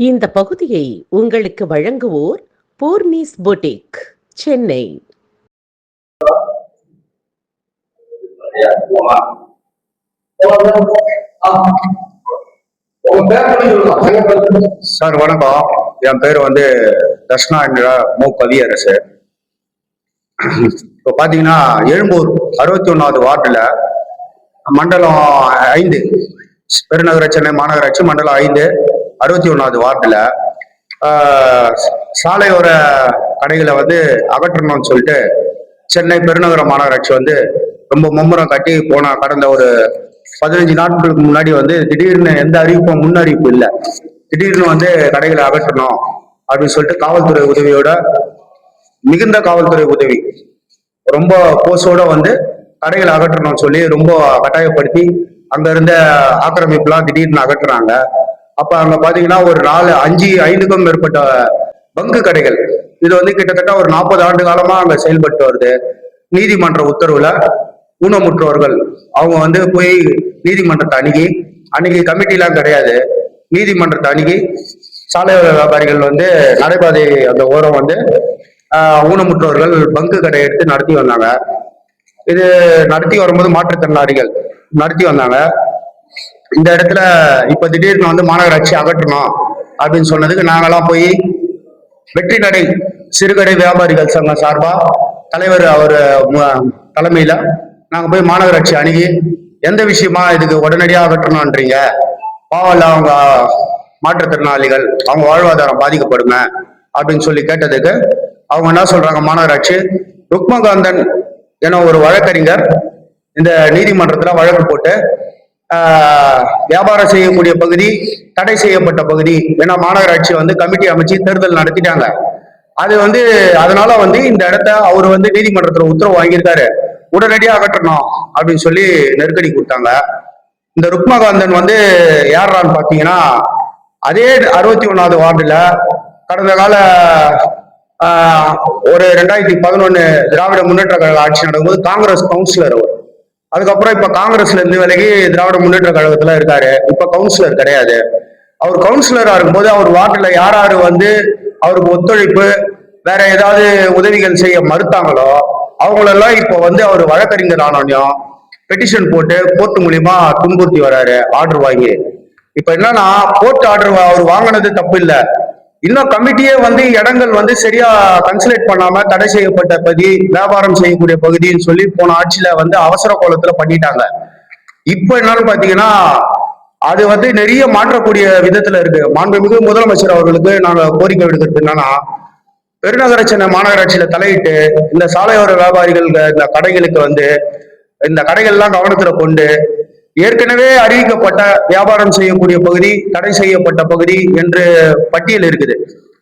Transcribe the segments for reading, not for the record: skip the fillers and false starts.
இந்த பகுதியை உங்களுக்கு வழங்குவோர் பூர்ணிஸ் பொட்டிக், சென்னை. சார் வணக்கம். என் பேர் தர்ஷனா என்ற மு கவியரசு. இப்போ பாத்தீங்கன்னா எழும்பூர் 61வது வார்டுல மண்டலம் 5 பெருநகர சென்னை மாநகராட்சி மண்டலம் 5 61வது வார்டுல சாலையோர கடைகளை அகற்றணும்னு சொல்லிட்டு சென்னை பெருநகர மாநகராட்சி ரொம்ப மும்முரம் காட்டி கடந்த ஒரு 15 நாட்களுக்கு முன்னாடி திடீர்னு எந்த அறிவிப்பும் முன் அறிவிப்பு இல்லை. திடீர்னு கடைகளை அகற்றணும் அப்படின்னு சொல்லிட்டு காவல்துறை உதவியோட, மிகுந்த காவல்துறை உதவி, ரொம்ப போஸோட கடைகளை அகற்றணும்னு சொல்லி ரொம்ப கட்டாயப்படுத்தி அங்க இருந்த ஆக்கிரமிப்புலாம் திடீர்னு அகற்றுறாங்க. அப்ப அங்க பாத்தீங்கன்னா ஒரு 5க்கும் மேற்பட்ட பங்கு கடைகள், இது கிட்டத்தட்ட ஒரு 40 ஆண்டு காலமா அங்க செயல்பட்டு வருது. நீதிமன்ற உத்தரவுல ஊனமுற்றோர்கள் அவங்க போய் நீதிமன்றத்தை அன்னைக்கு கமிட்டிலாம் கிடையாது, நீதிமன்றத்தை சாலையோர வியாபாரிகள் நடைபாதை அந்த ஓரம் ஊனமுற்றோர்கள் பங்கு கடை எடுத்து நடத்தி வந்தாங்க. இது நடத்தி வரும்போது மாற்றுத்திறனாளிகள் நடத்தி வந்தாங்க. இந்த இடத்துல இப்ப திடீர்னு மாநகராட்சி அகற்றணும் அப்படின்னு சொன்னதுக்கு நாங்கெல்லாம் போய் வெற்றி நடை சிறுகடை வியாபாரிகள் சங்கம் சார்பா தலைவர் அவர் தலைமையில நாங்க போய் மாநகராட்சி எந்த விஷயமா இதுக்கு உடனடியாக அகற்றணும்ன்றீங்க, பாவம் அவங்க மாற்றுத்திறனாளிகள் அவங்க வாழ்வாதாரம் பாதிக்கப்படுங்க அப்படின்னு சொல்லி கேட்டதுக்கு அவங்க என்ன சொல்றாங்க, மாநகராட்சி ருக்மகாந்தன் என ஒரு வழக்கறிஞர் இந்த நீதிமன்றத்துல வழக்கு போட்டு வியாபாரம் செய்யக்கூடிய பகுதி தடை செய்யப்பட்ட பகுதி ஏன்னா மாநகராட்சி கமிட்டி அமைச்சு தேர்தல் நடத்திட்டாங்க. அது அதனால இந்த இடத்த அவர் நீதிமன்றத்துல உத்தரவு வாங்கியிருக்காரு, உடனடியாக அகற்றணும் அப்படின்னு சொல்லி நெருக்கடி கொடுத்தாங்க. இந்த ருக்மகாந்தன் யாரான்னு பாத்தீங்கன்னா அதே 61வது வார்டுல கடந்த கால ஒரு 2011 திராவிட முன்னேற்ற கழக ஆட்சி நடக்கும்போது காங்கிரஸ் கவுன்சிலர் அவர். அதுக்கப்புறம் இப்ப காங்கிரஸ்ல இருந்து விலகி திராவிட முன்னேற்ற கழகத்துல இருக்காரு. இப்ப கவுன்சிலர் கிடையாது. அவர் கவுன்சிலரா இருக்கும்போது அவர் வார்டுல யார் அவருக்கு ஒத்துழைப்பு வேற ஏதாவது உதவிகள் செய்ய மறுத்தாங்களோ அவங்களெல்லாம் இப்போ அவர் வழக்கறிஞர் ஆனோன்னையும் பெட்டிஷன் போட்டு கோர்ட் மூலியமா துன்புறுத்தி வர்றாரு ஆர்டர் வாங்கி. இப்ப என்னன்னா கோர்ட் ஆர்டர் அவர் வாங்கினது தப்பு இல்லை, இன்னும் கமிட்டியே இடங்கள் சரியா கன்சல்ட் பண்ணாம தடை செய்யப்பட்ட பகுதி வியாபாரம் செய்யக்கூடிய பகுதின்னு சொல்லி போன ஆட்சியில அவசர கோலத்துல பண்ணிட்டாங்க. இப்ப என்னன்னு பாத்தீங்கன்னா அது நிறைய மாற்றக்கூடிய விதத்துல இருக்கு. மாண்புமிகு முதலமைச்சர் அவர்களுக்கு நாங்க கோரிக்கை விடுக்கிறது என்னன்னா, பெருநகர சென்னை மாநகராட்சியில தலையிட்டு இந்த சாலையோர வியாபாரிகள் இந்த கடைகளுக்கு இந்த கடைகள்லாம் கவனத்துல கொண்டு ஏற்கனவே அறிவிக்கப்பட்ட வியாபாரம் செய்யக்கூடிய பகுதி தடை செய்யப்பட்ட பகுதி என்று பட்டியல் இருக்குது.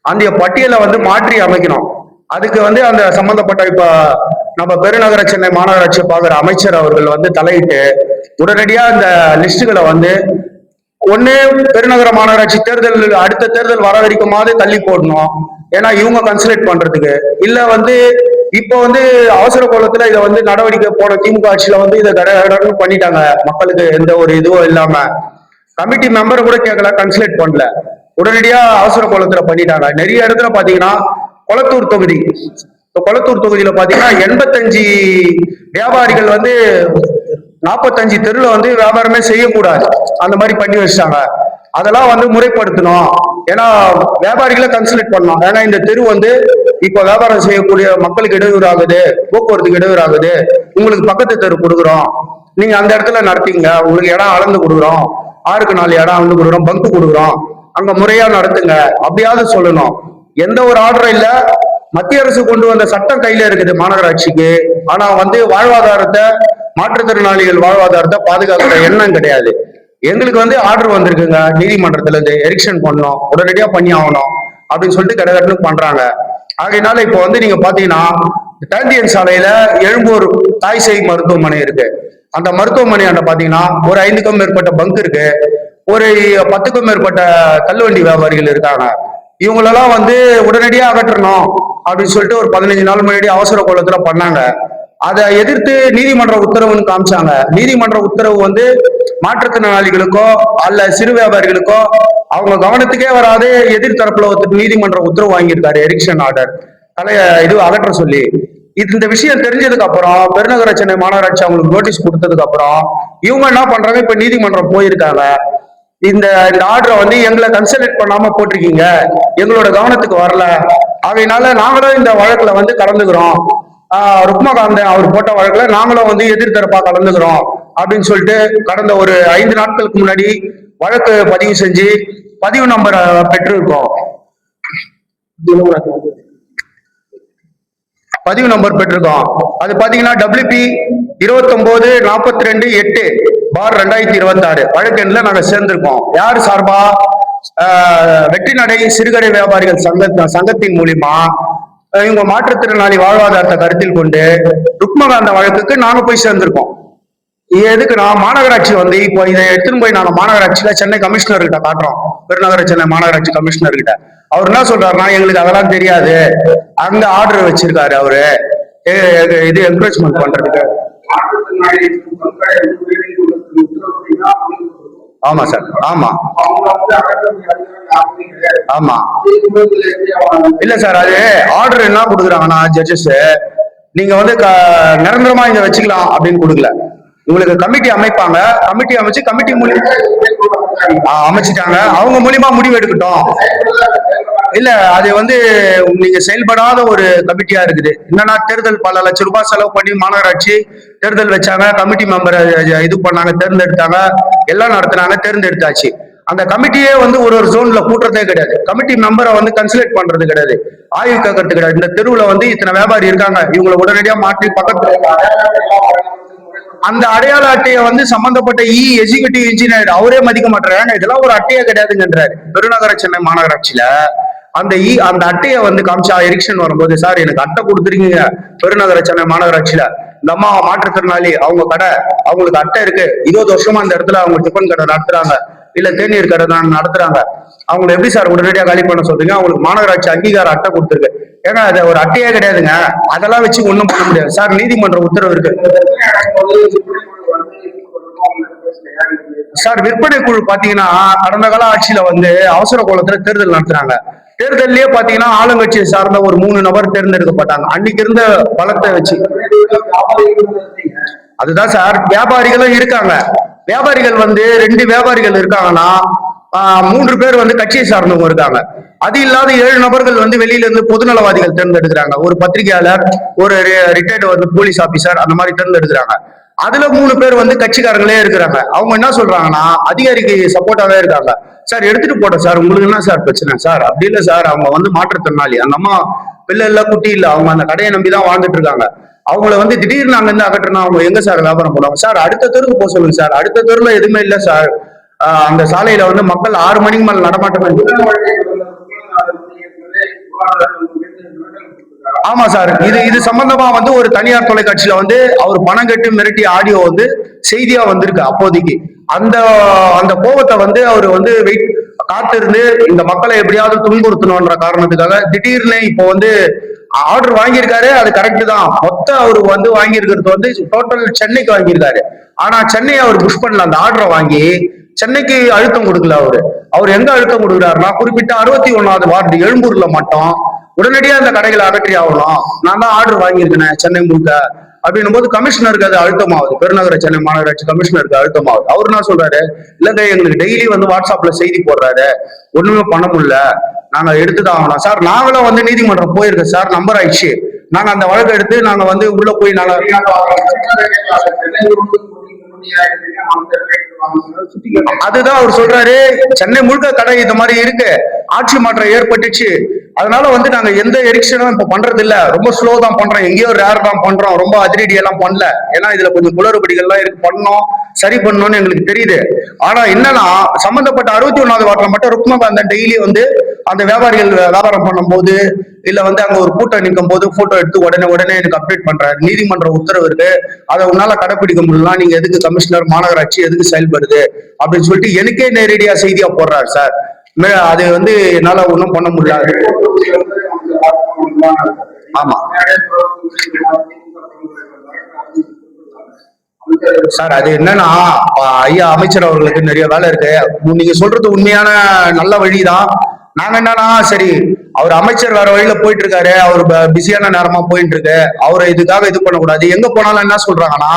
அந்த பட்டியலை மாற்றி அமைக்கணும். அதுக்கு அந்த சம்பந்தப்பட்ட இப்ப நம்ம பெருநகர சென்னை மாநகராட்சி பார்க்குற அமைச்சர் அவர்கள் தலையிட்டு உடனடியா இந்த லிஸ்டுகளை ஒண்ணு பெருநகர மாநகராட்சி தேர்தல் அடுத்த தேர்தல் வர வரைக்குமாவது தள்ளி போடணும். ஏன்னா இவங்க கன்சல்ட் பண்றதுக்கு இல்ல இப்போ அவசர கோலத்துல இதை நடவடிக்கை போன திமுக ஆட்சியில இதை கடை பண்ணிட்டாங்க. மக்களுக்கு எந்த ஒரு இதுவும் இல்லாம கமிட்டி மெம்பரை கூட கேட்கல, கன்சல்ட் பண்ணல, உடனடியா அவசர கோலத்துல பண்ணிட்டாங்க. நிறைய இடத்துல பாத்தீங்கன்னா கொளத்தூர் தொகுதியில பாத்தீங்கன்னா 85 வியாபாரிகள் 45 தெருல வியாபாரமே செய்யக்கூடாது அந்த மாதிரி பண்ணி வச்சிட்டாங்க. அதெல்லாம் முறைப்படுத்தணும். ஏன்னா வியாபாரிகளை கன்சல்ட் பண்ணணும். ஏன்னா இந்த தெரு இப்ப வியாபாரம் செய்யக்கூடிய மக்களுக்கு இடையூறு ஆகுது, போக்குவரத்துக்கு இடையூறு ஆகுது, உங்களுக்கு பக்கத்து தெரு கொடுக்குறோம், நீங்க அந்த இடத்துல நடத்திங்க, உங்களுக்கு இடம் அளந்து கொடுக்குறோம், 6க்கு 4 இடம் கொடுக்குறோம், பங்கு கொடுக்குறோம், அங்க முறையா நடத்துங்க அப்படியாவது சொல்லணும். எந்த ஒரு ஆர்டரும் இல்ல. மத்திய அரசு கொண்டு வந்த சட்டம் கையில இருக்குது மாநகராட்சிக்கு. ஆனா வாழ்வாதாரத்தை மாற்றுத்திறனாளிகள் வாழ்வாதாரத்தை பாதுகாக்கிற எண்ணம் கிடையாது. எங்களுக்கு ஆர்டர் வந்திருக்குங்க நீதிமன்றத்துல இருந்து, எரிக்ஷன் பண்ணணும், உடனடியா பண்ணி ஆகணும் அப்படின்னு சொல்லிட்டு கடற்கன்னு பண்றாங்க. ஆகையினால இப்போ நீங்க பாத்தீங்கன்னா தாந்தியன் சாலையில எழும்பூர் தாய்சேய் மருத்துவமனை இருக்கு. அந்த மருத்துவமனை பாத்தீங்கன்னா ஒரு 5க்கும் மேற்பட்ட பங்க் இருக்கு, ஒரு 10க்கும் மேற்பட்ட தள்ளுவண்டி வியாபாரிகள் இருக்காங்க. இவங்களெல்லாம் உடனடியா அகற்றணும் அப்படின்னு சொல்லிட்டு ஒரு 15 நாள் முன்னாடி அவசர கோலத்துல பண்ணாங்க. அதை எதிர்த்து நீதிமன்ற உத்தரவுன்னு காமிச்சாங்க. நீதிமன்ற உத்தரவு மாற்றுத்திறனாளிகளுக்கோ அல்ல சிறு வியாபாரிகளுக்கோ அவங்க கவனத்துக்கே வராது எதிர்த்தரப்புல நீதிமன்ற உத்தரவு வாங்கியிருக்காரு எரிக்ஷன் ஆர்டர் இது அகற்ற சொல்லி. இந்த விஷயம் தெரிஞ்சதுக்கு அப்புறம் பெருநகர சென்னை மாநகராட்சி அவங்களுக்கு நோட்டீஸ் கொடுத்ததுக்கு அப்புறம் இவங்க என்ன பண்றாங்க, இப்ப நீதிமன்றம் போயிருக்காங்க. இந்த ஆர்டரை வந்து எங்களை கன்சல்ட் பண்ணாம போட்டிருக்கீங்க, எங்களோட கவனத்துக்கு வரல, ஆகையினால நாங்களும் இந்த வழக்குல வந்து கலந்துக்கிறோம். ருக்மகாந்தன் அவர் போட்ட வழக்குல நாங்களும் வந்து எதிர்த்தரப்பா கலந்துக்கிறோம் அப்படின்னு சொல்லிட்டு கடந்த ஒரு 5 நாட்களுக்கு முன்னாடி வழக்கு பதிவு செஞ்சு பதிவு நம்பரை பெற்றிருக்கோம். பதிவு நம்பர் பெற்றிருக்கோம். அது பாத்தீங்கன்னா WP 2942/8/2026 வழக்கு எண்ணில் நாங்க சேர்ந்திருக்கோம். யார் சார்பா? வெற்றி நடை சிறுகடை வியாபாரிகள் சங்கத்தின் மூலியமா இவங்க மாற்றுத்திறனாளி வாழ்வாதாரத்தை கருத்தில் கொண்டு ருக்மகாந்த வழக்குக்கு நாங்க போய் சேர்ந்திருக்கோம். எதுக்கு நான் மாநகராட்சி வந்து இப்போ இதை எடுத்துன்னு போய் நாங்க மாநகராட்சியில சென்னை கமிஷனர் கிட்ட காட்டுறோம். பெருநகர சென்னை மாநகராட்சி கமிஷனர் கிட்ட அவர் என்ன சொல்றாருன்னா, எங்களுக்கு அதெல்லாம் தெரியாது, அங்க ஆர்டர் வச்சிருக்காரு அவரு இது என்கரேஜ்மெண்ட் பண்றதுக்கு. ஆமா சார், ஆமா ஆமா. இல்ல சார், அது ஆர்டர் என்ன கொடுக்குறாங்கன்னா ஜட்ஜஸ், நீங்க வந்து நிரந்தரமா இங்க வச்சுக்கலாம் அப்படின்னு கொடுக்கல. உங்களுக்கு கமிட்டி அமைப்பாங்க, கமிட்டி அமைச்சு கமிட்டி மூலியமா அமைச்சிட்டாங்க, அவங்க மூலியமா முடிவு எடுக்கட்டும். இல்ல, அது வந்து நீங்க செயல்படாத ஒரு கமிட்டியா இருக்குது. என்னன்னா, தேர்தல் பல லட்சம் ரூபாய் செலவு பண்ணி மாநகராட்சி தேர்தல் வச்சாங்க, கமிட்டி மெம்பரை இது பண்ணாங்க, தேர்ந்தெடுத்தாங்க, எல்லாம் நடத்தினாங்க, தேர்ந்தெடுத்தாச்சு. அந்த கமிட்டியே வந்து ஒரு ஜோன்ல கூட்டுறதே கிடையாது, கமிட்டி மெம்பரை வந்து கன்சல்ட் பண்றது கிடையாது, ஆய்வு கேட்கறது கிடையாது. இந்த தெருவுல வந்து இத்தனை வியாபாரி இருக்காங்க, இவங்களை உடனடியா மாற்றி பக்கத்துல அந்த அடையாள அட்டையை வந்து சம்பந்தப்பட்ட எக்ஸிகியூட்டிவ் இன்ஜினியர் அவரே மதிக்க மாட்டாங்க. இதெல்லாம் ஒரு அட்டையே கிடையாதுங்கன்றாரு. பெருநகர சென்னை மாநகராட்சியில அந்த அட்டையை வந்து காமிச்சா எரிக்ஷன் வரும்போது, சார் எனக்கு அட்டை கொடுத்துருக்கீங்க பெருநகர சென்னை மாநகராட்சியில, இந்த அம்மா மாற்றுத்திறனாளி, அவங்க கடை, அவங்களுக்கு அட்டை இருக்கு, 20 வருஷமா அந்த இடத்துல அவங்க டிஃபன் கடை நடத்துறாங்க, இல்ல தேநீர் கடை நடத்துறாங்க, அவங்களை எப்படி சார் உடனடியாக காலி பண்ண சொல்றீங்க? அவங்களுக்கு மாநகராட்சி அங்கீகார அட்டை கொடுத்துருக்கு. ஏன்னா அது ஒரு அட்டையே கிடையாதுங்க, அதெல்லாம் வச்சு ஒண்ணும் பண்ண முடியாது சார், நீதிமன்ற உத்தரவு இருக்கு சார். விற்பனை குழு பாத்தீங்கன்னா கடந்த கால ஆட்சியில வந்து அவசர கோலத்துல தேர்தல் நடத்துறாங்க. தேர்தலே பாத்தீங்கன்னா ஆளுங்கட்சியை சார்ந்த ஒரு 3 நபர் தேர்ந்தெடுக்கப்பட்டாங்க, அன்னைக்கு இருந்த பலத்தை வச்சு. அதுதான் சார், வியாபாரிகளும் இருக்காங்க. வியாபாரிகள் வந்து 2 வியாபாரிகள் இருக்காங்கன்னா 3 பேர் வந்து கட்சியை சார்ந்தவங்க இருக்காங்க. அது இல்லாத 7 நபர்கள் வந்து வெளியில இருந்து பொதுநலவாதிகள் தேர்ந்தெடுக்கிறாங்க. ஒரு பத்திரிகையாளர், ஒரு ரிட்டையர்டு வந்து போலீஸ் ஆபீசர், அந்த மாதிரி தேர்ந்தெடுக்கிறாங்க. அதுல 3 பேர் வந்து கட்சிக்காரங்களே இருக்கிறாங்க. அவங்க என்ன சொல்றாங்கன்னா, அதிகாரிக்கு சப்போர்ட்டாவே இருக்காங்க. சார் எடுத்துட்டு போட்டோம் சார், உங்களுக்கு என்ன சார் பிரச்சனை? சார் அப்படி இல்லை சார், அவங்க வந்து மாற்றுத்திறனாளி, அந்த அம்மா பிள்ளை இல்ல குட்டி இல்ல, அவங்க அந்த கடையை நம்பிதான் வாழ்ந்துட்டு இருக்காங்க. அவங்கள வந்து திடீர்னு அங்க இருந்து அகற்றினா அவங்க எங்க சார் வியாபாரம் பண்ணுவாங்க? சார் அடுத்த தெருவுக்கு போக சொல்லுங்க சார். அடுத்த தெருவுல எதுவுமே இல்லை சார், அந்த சாலையில வந்து மக்கள் 6 மணிக்கு மேல நடமாட்டம். ஆமா சார், இது சம்பந்தமா வந்து ஒரு தனியார் தொலைக்காட்சியில வந்து அவர் பணம் கட்டி மிரட்டி ஆடியோ வந்து செய்தியா வந்திருக்கு. அப்போதைக்கு அந்த கோபத்தை வந்து அவர் வந்து காத்திருந்து இந்த மக்களை எப்படியாவது துன்புறுத்தணும்ன்ற காரணத்துக்காக திடீர்னு இப்போ வந்து ஆர்டர் வாங்கியிருக்காரு. அது கரெக்ட் தான், மொத்தம் அவர் வந்து வாங்கியிருக்கிறது வந்து டோட்டல் சென்னைக்கு வாங்கியிருக்காரு. ஆனா சென்னை அவர் புஷ் பண்ணல, அந்த ஆர்டரை வாங்கி சென்னைக்கு அழுத்தம் கொடுக்கல. அவர் எங்க அழுத்தம் கொடுக்குறாருன்னா, குறிப்பிட்ட 61வது வார்டு எழும்பூர்ல மட்டும் உடனடியா அந்த கடைகளை அகற்றி ஆகணும், நான் தான் ஆர்டர் வாங்கியிருக்கேன் சென்னை முழுக்க அப்படின்னும் போது கமிஷனருக்கு அது அழுத்தமாகுது. பெருநகர சென்னை மாநகராட்சி கமிஷனருக்கு அழுத்தமாகுது. அவர் என்ன சொல்றாரு, இல்லங்க எங்களுக்கு டெய்லி வந்து வாட்ஸ்அப்ல செய்தி போடுறாரு, ஒண்ணுமே பண்ண முடியல, நாங்க எடுத்துதான் ஆகணும். சார் நாங்களும் வந்து நீதிமன்றம் போயிருக்கோம் சார், நம்பர் ஆயிடுச்சு, நாங்க அந்த வழக்கை எடுத்து நாங்க வந்து உள்ள போய் நாங்க அதுதான் அவர் சொல்றாரு, சென்னை முழுக்க கடை இந்த மாதிரி இருக்கு, ஆட்சி மாற்றம் ஏற்பட்டுச்சு, அதனால வந்து நாங்க எந்த எரிக்ஷனும் இப்ப பண்றது இல்ல, ரொம்ப ஸ்லோ தான் பண்றோம், எங்கேயோ ரேர் தான் பண்றோம், ரொம்ப அதிரடி எல்லாம் பண்ணல, ஏன்னா இதுல கொஞ்சம் குளறுபடிகள்லாம் இருக்கு, பண்ணோம் சரி பண்ணணும்னு எங்களுக்கு தெரியுது. ஆனா என்னன்னா, சம்பந்தப்பட்ட 61வது வார்டில் மட்டும் ருக்மகாந்தன் டெய்லி வந்து அந்த வியாபாரிகள் வியாபாரம் பண்ணும் போது இல்ல வந்து அங்க ஒரு கூட்டம் நிற்கும் போது போட்டோ எடுத்து உடனே எனக்கு அப்டேட் பண்றாரு. நீதிமன்ற உத்தரவு இருக்கு, அதை உன்னால கடைபிடிக்க முடியலாம், நீங்க எதுக்கு கமிஷனர் மாநகராட்சி எதுக்கு செயல்படுது அப்படின்னு சொல்லிட்டு எனக்கே நேரடியா செய்தியா போடுறாரு சார். அது வந்து என்னால ஒன்றும் பண்ண முடியாது. ஆமா சார் அது என்னன்னா ஐயா அமைச்சர் அவர்களுக்கு நிறைய வேலை இருக்கு. நீங்க சொல்றது உண்மையான நல்ல வழிதான். நாங்க என்னன்னா சரி அவர் அமைச்சர் வேற வழியில போயிட்டு இருக்காரு, அவர் பிஸியான நேரமா போயிட்டு இருக்கு, அவரை இதுக்காக இது பண்ணக்கூடாது. எங்க போனாலும் என்ன சொல்றாங்கன்னா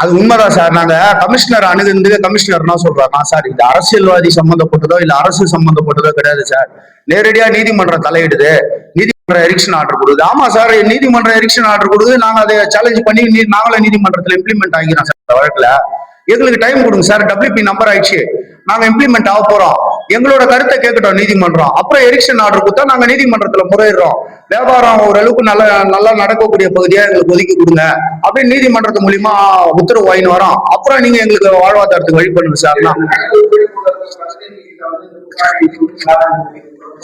அது உண்மைதான் சார். நாங்க கமிஷனர் அணுகுந்து கமிஷனர் என்ன சொல்றாங்க, சார் இது அரசியல்வாதி சம்பந்தப்பட்டதோ இல்ல அரசு சம்பந்தப்பட்டதோ கிடையாது சார், நேரடியா நீதிமன்றம் தலையிடுது, நீதிமன்ற எரிக்ஷன் ஆர்டர் கொடுக்குது. ஆமா சார், நீதிமன்ற எரிக்ஷன் ஆர்டர் கொடுக்குது, நாங்க அதை சேலஞ்ச் பண்ணி நாங்களே நீதிமன்றத்துல இம்ப்ளிமெண்ட் ஆகிக்கிறோம் சார். வழக்குல எங்களுக்கு டைம் கொடுங்க சார், WP நம்பர் ஆயிடுச்சு, நாங்க இம்ப்ளிமெண்ட் ஆக போறோம், எங்களோட கருத்தை கேட்கட்டும் நீதிமன்றம், அப்புறம் எரிக்ஷன் ஆர்டர் கொடுத்தா நாங்க நீதிமன்றத்துல முறையிடுறோம், வியாபாரம் ஓரளவுக்கு நல்லா நடக்கக்கூடிய பகுதியா எங்களுக்கு ஒதுக்கி கொடுங்க அப்படின்னு நீதிமன்றத்து மூலியமா உத்தரவு வாங்கி வரோம். அப்புறம் நீங்க எங்களுக்கு வாழ்வாதாரத்துக்கு வழி பண்ணுங்க சார்.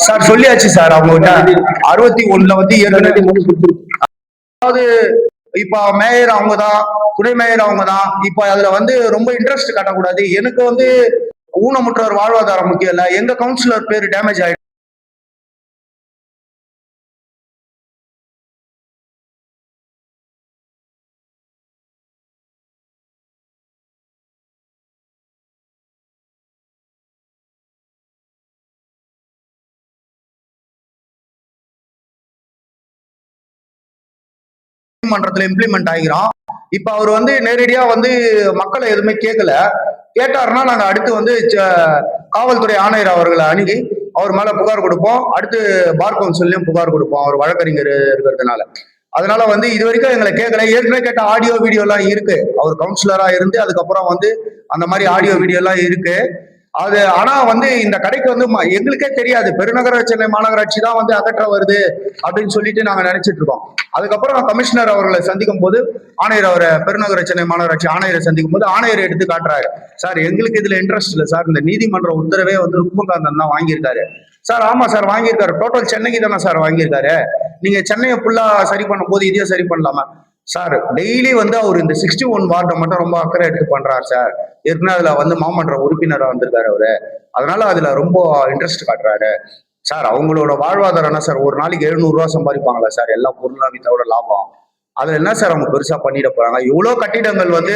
சார் சொல்லியாச்சு சார், அவங்க கிட்ட 61 வந்து ஏற்கனவே அதாவது இப்ப மேயர் அவங்கதான், துணை மேயர் அவங்கதான். இப்ப அதுல வந்து ரொம்ப இன்ட்ரெஸ்ட் காட்டக்கூடாது. எனக்கு வந்து ஊனமுற்றவர் வாழ்வாதாரம் முக்கியம் இல்ல, எங்க கவுன்சிலர் பேரு டேமேஜ் ஆயிடுச்சு. நீதிமன்றத்துல இம்ப்ளிமெண்ட் ஆகிறோம். இப்ப அவர் வந்து நேரடியா வந்து மக்களை எதுவுமே கேட்கல. கேட்டாருன்னா நாங்க அடுத்து வந்து காவல்துறை ஆணையர் அவர்களை அணுகி அவர் மேல புகார் கொடுப்போம். அடுத்து பார் கவுன்சிலையும் புகார் கொடுப்போம், அவர் வழக்கறிஞர் இருக்கிறதுனால. அதனால வந்து இது வரைக்கும் எங்களை கேட்கல. ஏற்கனவே கேட்ட ஆடியோ வீடியோ எல்லாம் இருக்கு, அவர் கவுன்சிலரா இருந்து அதுக்கப்புறம் வந்து அந்த மாதிரி ஆடியோ வீடியோ எல்லாம் இருக்கு. அது ஆனா வந்து இந்த கடைக்கு வந்து எங்களுக்கே தெரியாது, பெருநகர சென்னை மாநகராட்சி தான் வந்து அகற்ற வருது அப்படின்னு சொல்லிட்டு நாங்க நினைச்சிட்டு இருக்கோம். அதுக்கப்புறம் கமிஷனர் அவர்களை சந்திக்கும் போது ஆணையர், அவரை பெருநகர சென்னை மாநகராட்சி ஆணையரை சந்திக்கும் போது ஆணையர் எடுத்து காட்டுறாரு, சார் எங்களுக்கு இதுல இன்ட்ரெஸ்ட் இல்லை சார், இந்த நீதிமன்ற உத்தரவே வந்து ருக்மகாந்தன் தான் வாங்கியிருக்காரு. சார் ஆமா சார் வாங்கியிருக்காரு, டோட்டல் சென்னைக்கு தானே சார் வாங்கியிருக்காரு, நீங்க சென்னையை ஃபுல்லா சரி பண்ணும் போது இதையும் சரி பண்ணலாமா சார்? டெய்லி வந்து அவர் இந்த 61 வார்டை மட்டும் ரொம்ப அக்கறை எடுத்து பண்றாரு சார். ஏற்கனவே அதுல வந்து மாமன்ற உறுப்பினராக வந்திருக்காரு அவரு, அதனால அதுல ரொம்ப இன்ட்ரெஸ்ட் காட்டுறாரு சார். அவங்களோட வாழ்வாதாரம் என்ன சார், ஒரு நாளைக்கு 700 ரூபா சம்பாதிப்பாங்களா சார், எல்லா பொருளாக வித்தோட லாபம், அதுல என்ன சார் அவங்க பெருசா பண்ணிட போறாங்க? இவ்வளவு கட்டிடங்கள் வந்து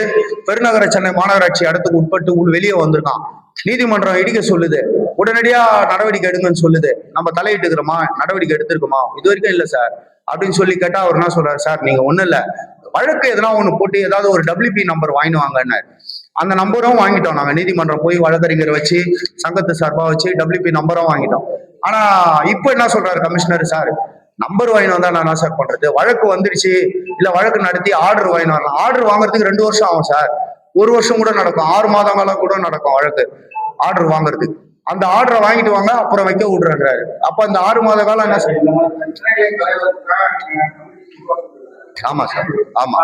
பெருநகர சென்னை மாநகராட்சி இடத்துக்கு உட்பட்டு வெளியே வந்திருக்கான், நீதிமன்றம் இடிக்க சொல்லுது, உடனடியா நடவடிக்கை எடுங்கன்னு சொல்லுது, நம்ம தலையிட்டுக்கிறோமா, நடவடிக்கை எடுத்திருக்கோமா? இது வரைக்கும் இல்லை சார் அப்படின்னு சொல்லி கேட்டா அவர் என்ன சொல்றாரு, சார் நீங்க ஒண்ணு இல்ல, வழக்கு எதனா ஒண்ணு போட்டு ஏதாவது ஒரு WP நம்பர் வாங்கிட்டு வாங்கன்னு. அந்த நம்பரும் வாங்கிட்டோம் நாங்க, நீதிமன்றம் போய் வழக்கறிஞரை வச்சு சங்கத்து சார்பா வச்சு WP நம்பரும் வாங்கிட்டோம். ஆனா இப்ப என்ன சொல்றாரு கமிஷனர், சார் நம்பர் வாங்கி வந்தா நான் என்ன சார் பண்றது, வழக்கு வந்துடுச்சு, இல்ல வழக்கு நடத்தி ஆர்டர் வாங்கி வரலாம், ஆர்டர் வாங்குறதுக்கு 2 வருஷம் ஆகும் சார், 1 வருஷம் கூட நடக்கும், 6 மாதங்களாம் கூட நடக்கும் வழக்கு ஆர்டர் வாங்குறதுக்கு. அந்த ஆர்டரை வாங்கிட்டு வாங்க அப்புறம் வைக்க விடுறாரு. அப்ப அந்த 6 மாத காலம் என்ன சார்? ஆமா சார், ஆமா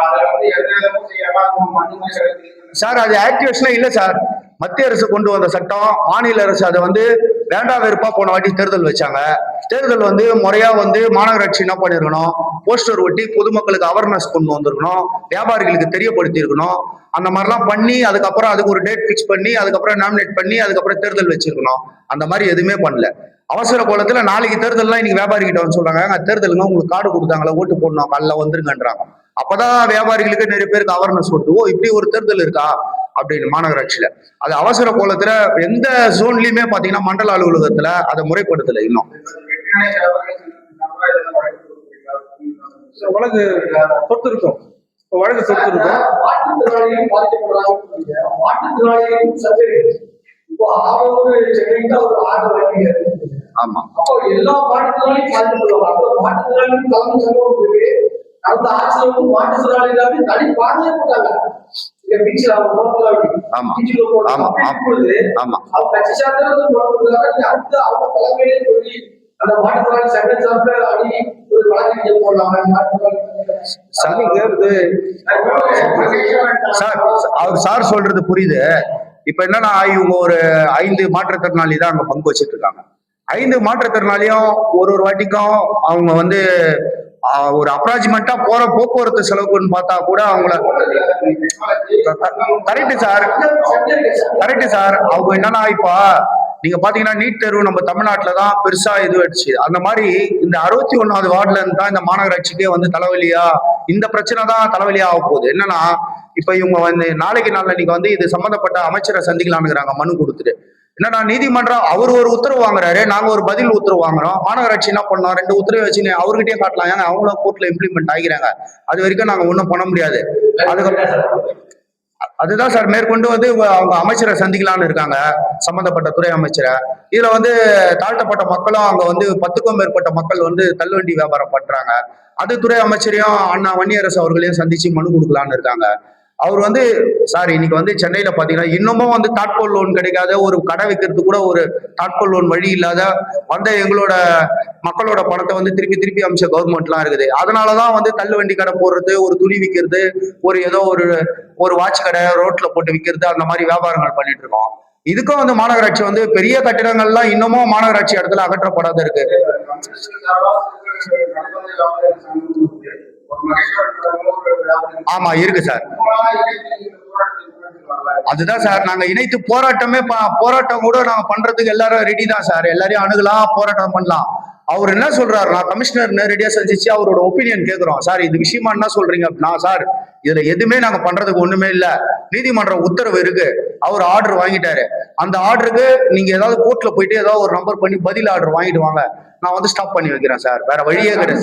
சார், அது ஆக்டிவேஷனே இல்ல சார். மத்திய அரசு கொண்டு வந்த சட்டம், மாநில அரசு அதை வந்து வேண்டா வெறுப்பா போன வாட்டி தேர்தல் வச்சாங்க. தேர்தல் வந்து முறையா வந்து மாநகராட்சி என்ன பண்ணிருக்கணும், போஸ்டர் ஒட்டி பொதுமக்களுக்கு அவேர்னஸ் கொண்டு வந்திருக்கணும், வியாபாரிகளுக்கு தெரியப்படுத்தி இருக்கணும். அந்த மாதிரிலாம் பண்ணி அதுக்கப்புறம் அதுக்கு ஒரு டேட் பிக்ஸ் பண்ணி அதுக்கப்புறம் நாமினேட் பண்ணி அதுக்கப்புறம் தேர்தல் வச்சிருக்கணும். அந்த மாதிரி எதுவுமே பண்ணல. அவசர கோலத்துல நாளைக்கு தேர்தல்லாம் இன்னைக்கு வியாபாரி கிட்ட வந்து சொல்றாங்க, தேர்தலுங்க உங்களுக்கு கார்டு கொடுத்தாங்களா, ஓட்டு போடணும், காலைல வந்துருங்கன்றாங்க. அப்பதான் வியாபாரிகளுக்கு நிறைய பேருக்கு அவேர்னஸ் கொடுத்து, ஓ இப்படி ஒரு தேர்தல் இருக்கா அப்படின்னு மாநகராட்சியில. அது அவசர கோலத்துல எந்த ஜோன்லயுமே பாத்தீங்கன்னா மண்டல அலுவலகத்துல அதை முறைப்படுத்தல இன்னும். வழக்கு சொத்து இருக்கும், வழக்கு சொத்து இருக்கும். ஆமா எல்லா மாற்றுத்திறனாளியும் அந்த ஆட்சியில் மாற்றுத்திறனாளி தனி பாதுகாப்புட்டாங்க. கட்சி சார்ந்த அடுத்து அவங்க தலைமையிலே சொல்லி அந்த மாற்றுத்திறனாளி சட்ட சார்ந்த அணி ஒரு வழக்கு போடலாம். சார் சொல்றது புரியுது. இப்ப என்னன்னா இவங்க ஒரு 5 மாற்றுத்திறனாளி தான் அங்க பங்கு வச்சிட்டு இருக்காங்க. 5 மாற்றுத்திறனாளியும் ஒரு வாட்டிக்கும் அவங்க வந்து ஒரு அப்ராக்சிமெண்டா போற போக்குவரத்து செலவுன்னு பார்த்தா கூட அவங்கள கரெக்ட் சார் அவங்க என்னன்னா இப்ப நீங்க பாத்தீங்கன்னா நீட் தேர்வு நம்ம தமிழ்நாட்டுல தான் பெருசா இது வச்சு அந்த மாதிரி இந்த 61வது வார்டுல இருந்து தான் இந்த மாநகராட்சிக்கே வந்து தலைவலியா இந்த பிரச்சனை தான் தலைவலியா ஆக போகுது. என்னன்னா இப்ப இவங்க வந்து நாளைக்கு வந்து இது சம்பந்தப்பட்ட அமைச்சரை சந்திக்கலாம்னுங்கிறாங்க மனு கொடுத்துட்டு. என்னன்னா நீதிமன்றம் அவர் ஒரு உத்தரவு வாங்குறாரு, நாங்க ஒரு பதில் உத்தரவு வாங்குறோம். மாநகராட்சி என்ன பண்ணோம், 2 உத்தரவு வச்சு அவர்கிட்டயே காட்டலாம், ஏங்க அவங்களும் கோர்ட்ல இம்ப்ளிமெண்ட் ஆகிறாங்க, அது வரைக்கும் நாங்க ஒன்றும் பண்ண முடியாது. அதுதான் சார் மேற்கொண்டு வந்து அவங்க அமைச்சரை சந்திக்கலாம்னு இருக்காங்க, சம்பந்தப்பட்ட துறை அமைச்சரை. இதுல வந்து தாழ்த்தப்பட்ட மக்களும் அங்க வந்து 10க்கும் மேற்பட்ட மக்கள் வந்து தள்ளுவண்டி வியாபாரம் பண்றாங்க. அது துறை அமைச்சரையும் அண்ணா வன்னியரசு அவர்களையும் சந்திச்சு மனு கொடுக்கலான்னு இருக்காங்க. அவர் வந்து சார் இன்னைக்கு வந்து சென்னையில பாத்தீங்கன்னா இன்னமும் வந்து தாட்கோல் லோன் கிடைக்காத, ஒரு கடை வைக்கிறதுக்கு கூட ஒரு தாட்கோல் லோன் வழி இல்லாத வந்த எங்களோட மக்களோட பணத்தை வந்து திருப்பி அமைச்ச கவர்மெண்ட்லாம் இருக்குது. அதனாலதான் வந்து தள்ளு வண்டி கடை போடுறது, ஒரு துணி விற்கிறது, ஒரு ஏதோ ஒரு வாட்ச் கடை ரோட்ல போட்டு விற்கிறது, அந்த மாதிரி வியாபாரங்கள் பண்ணிட்டு இருக்கோம். இதுக்கும் வந்து மாநகராட்சி வந்து பெரிய கட்டிடங்கள்லாம் இன்னமும் மாநகராட்சி இடத்துல அகற்றப்படாத இருக்கு. ஆமா இருக்கு சார். அதுதான் சார் நாங்க இணைத்து போராட்டம் கூட நாங்க பண்றதுக்கு எல்லாரும் ரெடி தான் சார். எல்லாரையும் அணுகலாம், போராட்டம் பண்ணலாம். அவர் என்ன சொல்றாருன்னா, கமிஷனர் நேரடியா சந்திச்சு அவரோட ஒப்பீனியன் கேட்கிறோம். சார் இது விஷயமா என்ன சொல்றீங்க அப்படின்னா, சார் இதுல எதுவுமே நாங்க பண்றதுக்கு ஒண்ணுமே இல்ல, நீதிமன்ற உத்தரவு இருக்கு, அவர் ஆர்டர் வாங்கிட்டாரு, அந்த ஆர்டருக்கு நீங்க ஏதாவது கோர்ட்ல போயிட்டு ஏதாவது ஒரு நம்பர் பண்ணி பதில் ஆர்டர் வாங்கிட்டு வாங்க, நான் வந்து ஸ்டாப் பண்ணி வைக்கிறேன் சார், வேற வழியே கிடையாது.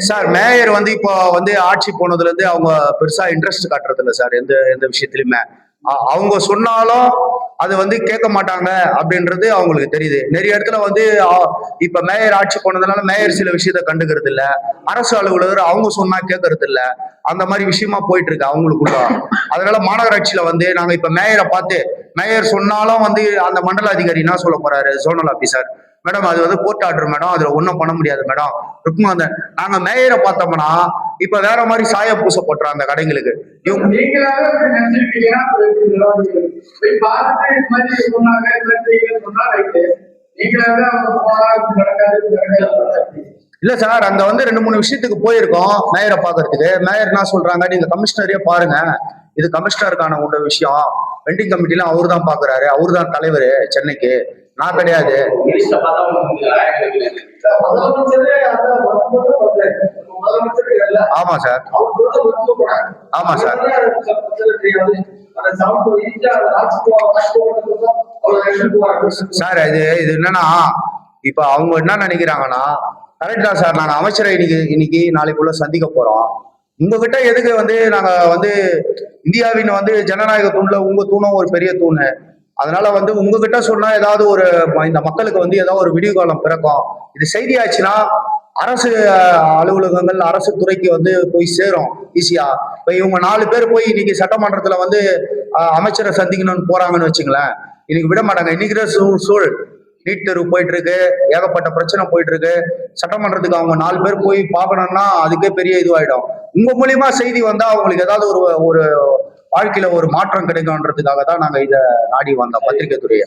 சார் மேயர் வந்து இப்போ வந்து ஆட்சி போனதுல இருந்து அவங்க பெருசா இன்ட்ரெஸ்ட் காட்டுறது இல்லை சார் எந்த விஷயத்திலுமே. அவங்க சொன்னாலும் அது வந்து கேட்க மாட்டாங்க அப்படின்றது அவங்களுக்கு தெரியுது. நிறைய இடத்துல வந்து இப்ப மேயர் ஆட்சி போனதுனால மேயர் சில விஷயத்த கண்டுக்கிறது இல்ல, அரசு அலுவலர் அவங்க சொன்னா கேட்கறது இல்ல, அந்த மாதிரி விஷயமா போயிட்டு இருக்கு அவங்களுக்குள்ள. அதனால மாநகராட்சியில வந்து நாங்க இப்ப மேயரை பார்த்து மேயர் சொன்னாலும் வந்து அந்த மண்டல அதிகாரி என்ன சொல்ல போறாரு, ஜோனல் ஆபீசர், மேடம் அது வந்து கோர்ட் ஆர்டர் மேடம், அதுல ஒன்றும் பண்ண முடியாது மேடம் ருக்மா. நாங்க மேயரை பார்த்தோம்னா இப்ப வேற மாதிரி சாய பூசப்பட்டுறோம் அந்த கடைகளுக்கு. இல்ல சார், அங்க வந்து 2-3 விஷயத்துக்கு போயிருக்கோம் மேயரை பாக்குறதுக்கு. மேயர் என்ன சொல்றாங்க, நீங்க கமிஷனரே பாருங்க, இது கமிஷனருக்கான உள்ள விஷயம், வெண்டிங் கமிட்டில அவரு தான் பாக்குறாரு, அவரு தான் தலைவர் சென்னைக்கு, நான் கிடையாது. ஆமா சார், ஆமா சார். சார் இது என்னன்னா இப்ப அவங்க என்ன நினைக்கிறாங்கன்னா, கரெக்ட் தான் சார், நாங்க அமைச்சரை இன்னைக்கு நாளைக்குள்ள சந்திக்க போறோம், உங்ககிட்ட எதுக்கு வந்து நாங்க வந்து இந்தியாவின் வந்து ஜனநாயக தூண்ல உங்க தூணும் ஒரு பெரிய தூணு, அதனால வந்து உங்ககிட்ட சொன்னா ஏதாவது ஒரு இந்த மக்களுக்கு வந்து ஏதாவது ஒரு விடிவு காலம் பிறக்கும், இது செய்தி ஆச்சுன்னா அரசு அலுவலகங்கள் அரசு துறைக்கு வந்து போய் சேரும் ஈஸியா. இப்ப இவங்க 4 பேர் போய் இன்னைக்கு சட்டமன்றத்துல வந்து அமைச்சரை சந்திக்கணும்னு போறாங்கன்னு வச்சுங்களேன், இன்னைக்கு விட மாட்டாங்க. இன்னைக்கு சூழ் நீட் தேர்வு போயிட்டு இருக்கு, ஏகப்பட்ட பிரச்சனை போயிட்டு இருக்கு, சட்டமன்றத்துக்கு அவங்க 4 பேர் போய் பார்க்கணும்னா அதுக்கே பெரிய இதுவாயிடும். உங்க மூலியமா செய்தி வந்தா அவங்களுக்கு ஏதாவது ஒரு வாழ்க்கையில ஒரு மாற்றம் கிடைக்கும்ன்றதுக்காக தான் நாங்க இதை நாடி வந்தோம் பத்திரிகை துறையை.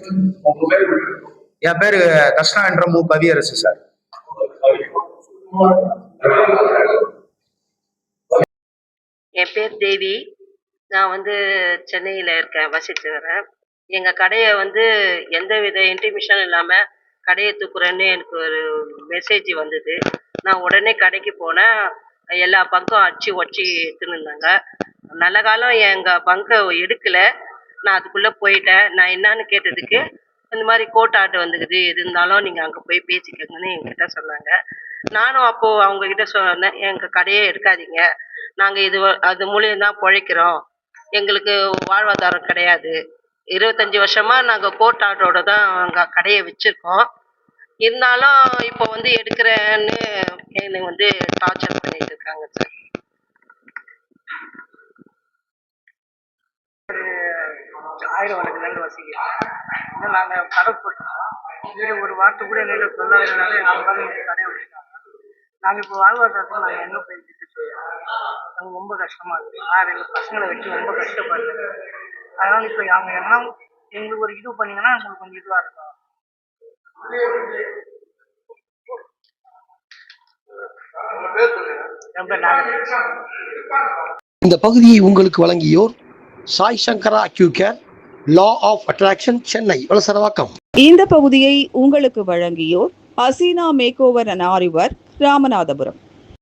என் பேரு தர்ஷனா என்ற கவியரசு சார். என் பேர் தேவி, நான் வந்து சென்னையில இருக்கேன், வசித்து வரேன். எங்க கடையை வந்து எந்தவித இன்டிமேஷன் இல்லாம கடையை தூக்குறேன்னு எனக்கு ஒரு மெசேஜ் வந்தது. நான் உடனே கடைக்கு போனேன். எல்லா பங்கும் அடிச்சு உடச்சி எடுத்துன்னு இருந்தாங்க. நல்ல காலம் எங்க பங்கை எடுக்கல, நான் அதுக்குள்ள போயிட்டேன். நான் என்னன்னு கேட்டதுக்கு இந்த மாதிரி கோர்ட் ஆர்டர் வந்துக்குது, எது இருந்தாலும் நீங்க அங்க போய் பேசிக்கங்கன்னு என்கிட்ட சொன்னாங்க. நானும் அப்போ அவங்க கிட்ட சொன்னேன், எங்க கடையே எடுக்காதீங்க, நாங்க அது மூலியம் தான் பிழைக்கிறோம், எங்களுக்கு வாழ்வாதாரம் கிடையாது, 25 வருஷமா நாங்க கோர்ட் ஆர்டரோட தான் அங்க கடையை வச்சிருக்கோம், இருந்தாலும் இப்போ வந்து எடுக்கிறேன்னு என்னை வந்து டார்ச்சர் பண்ணிட்டு இருக்காங்க சார். ஆயிரம் வழக்குகள் வசிக்கிறோம். நாங்கள் கடை போட்டோம், ஒரு வார்த்தை கூட என்கிட்ட சொல்லாததுனால எங்கள் கடையை வச்சுட்டாங்க. நாங்கள் இப்போ வாழ்வாதாரத்தில் நாங்கள் எங்கே போயிட்டு செய்யறோம், நாங்கள் ரொம்ப கஷ்டமாக இருக்குது. நான் 2 பசங்களை வச்சு ரொம்ப கஷ்டப்படுறேன். அதனால் இப்போ அவங்க எல்லாம் எங்களுக்கு ஒரு இது பண்ணிங்கன்னா எங்களுக்கு கொஞ்சம் இதுவாக இருக்கும். என் பேர் நாகராஜ். இந்த பகுதியை உங்களுக்கு வழங்கியோர் Sai Sankara Accucare, law of attraction, Chennai Valasaravakkam. இந்த பகுதியை உங்களுக்கு வழங்கியோர் ஹசீனா மேக் ஓவர் அண்ட் ஆரிவர், ராமநாதபுரம்.